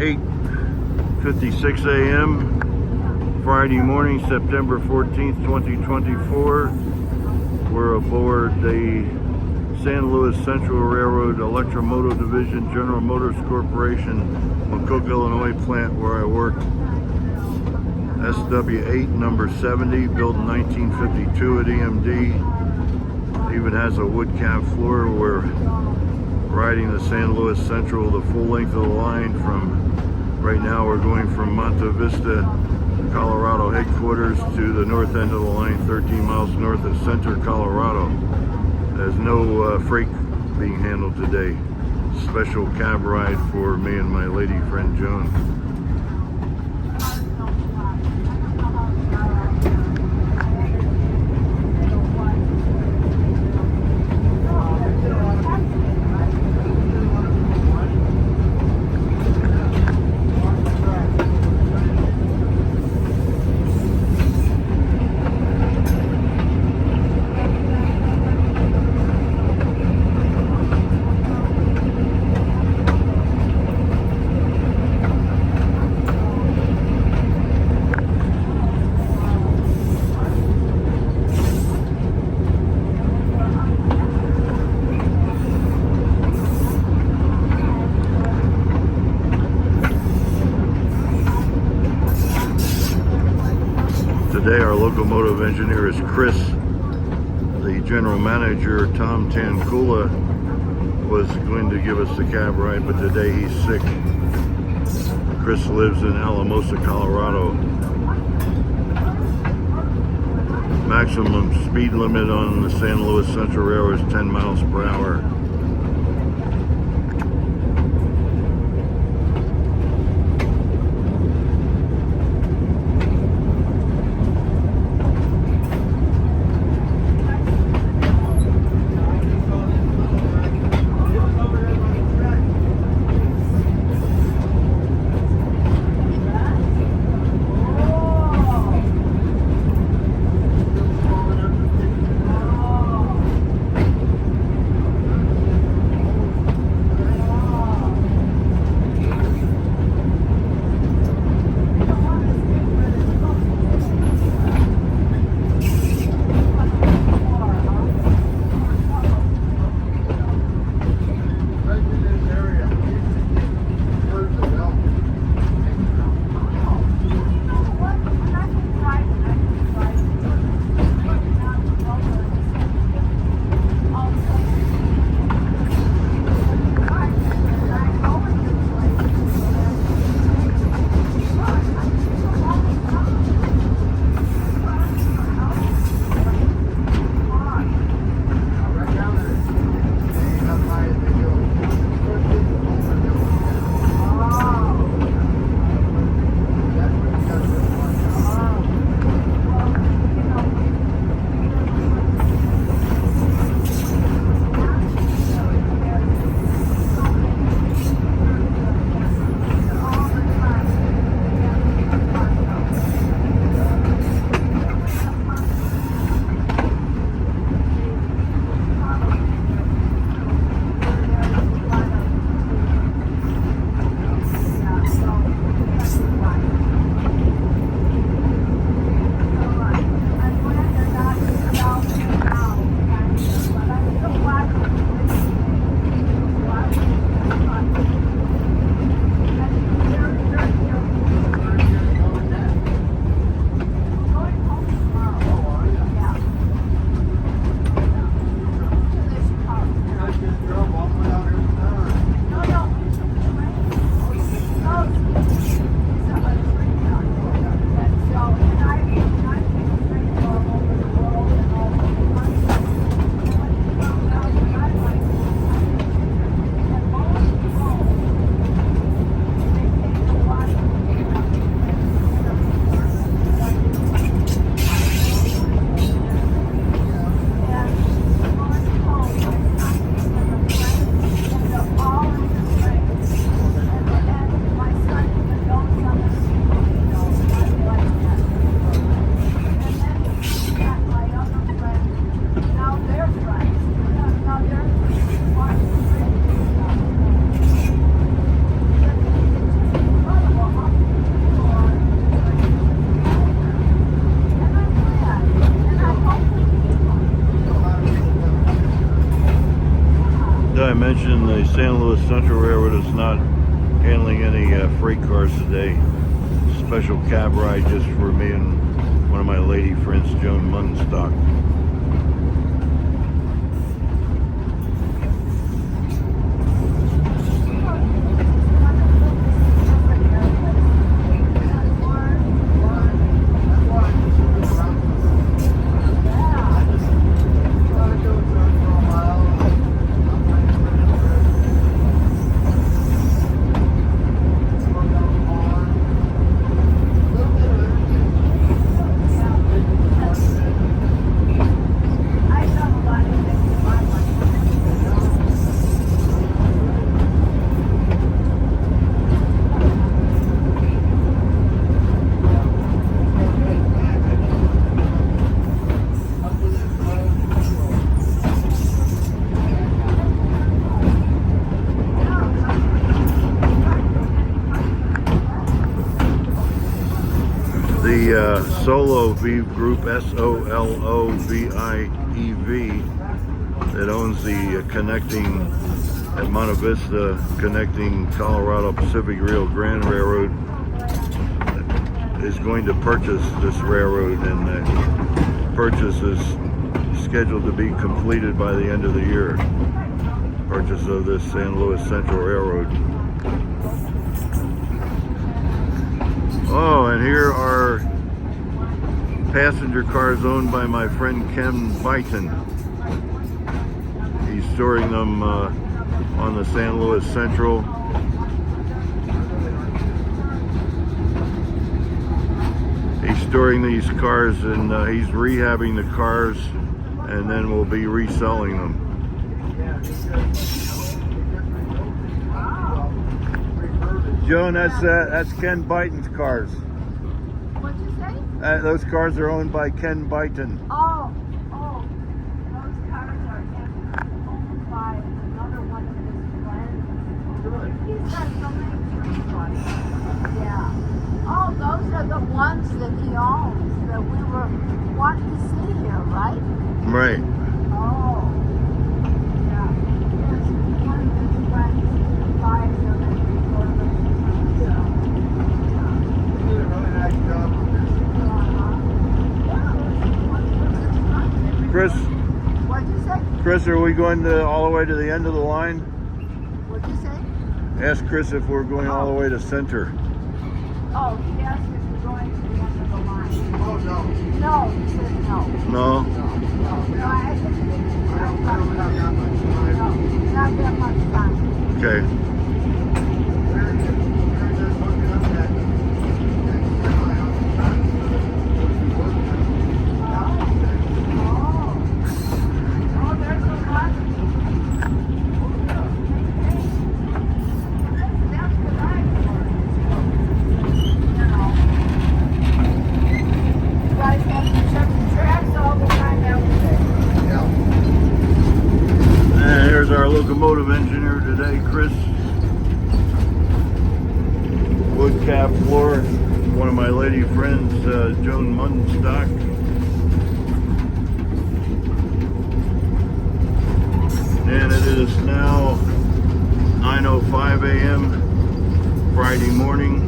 8:56 a.m. Friday morning, September 14th, 2024. We're aboard the San Luis Central Railroad Electromotive Division, General Motors Corporation, McCook, Illinois plant where I work. SW8 number 70, built in 1952 at EMD. Even has a wood cab floor. We're riding the San Luis Central the full length of the line from, right now we're going from Monte Vista, Colorado headquarters to the north end of the line, 13 miles north of Center, Colorado. There's no freight being handled today. Special cab ride for me and my lady friend Joan. Today our locomotive engineer is Chris. The general manager, Tom Tankula, was going to give us the cab ride, but today he's sick. Chris lives in Alamosa, Colorado. Maximum speed limit on the San Luis Central Railroad is 10 miles per hour. I mentioned the San Luis Central Railroad is not handling any freight cars today. Special cab ride just for me and one of my lady friends, Joan Munstock. The Solo Vive Group, SOLOVIEV, that owns the connecting at Monte Vista, connecting Colorado Pacific Rio Grande Railroad, is going to purchase this railroad, and the purchase is scheduled to be completed by the end of the year. Purchase of this San Luis Central Railroad. Oh, and here are passenger cars owned by my friend Ken Byton. He's storing them on the San Luis Central. He's storing these cars, and he's rehabbing the cars, and then we'll be reselling them. Joan, that's Ken Byton's cars. What'd you say? Those cars are owned by Ken Byton. Oh, those cars are owned by another one of his friends. He's got so many friends on it. Yeah. Oh, those are the ones that he owns that we were wanting to see here, right? Right. Oh. Yeah. There's one of his friends who buys them and records them. Chris, What'd you say? Chris, are we going all the way to the end of the line? What'd you say? Ask Chris if we're going all the way to center. Oh, he asked if we're going to the end of the line. Oh, no. No, he said no. No? No, I think not that much time. Okay. Our locomotive engineer today, Chris. Wood cap floor. One of my lady friends, Joan Munstock. And it is now 9:05 a.m. Friday morning,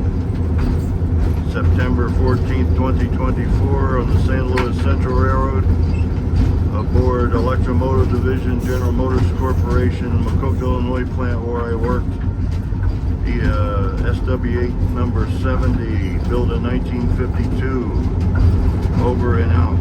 September 14th, 2024, on the San Luis Central Railroad. Aboard Electromotive Division, General Motors Corporation, Macoke, Illinois plant where I worked. The SW8 number 70, built in 1952, over and out.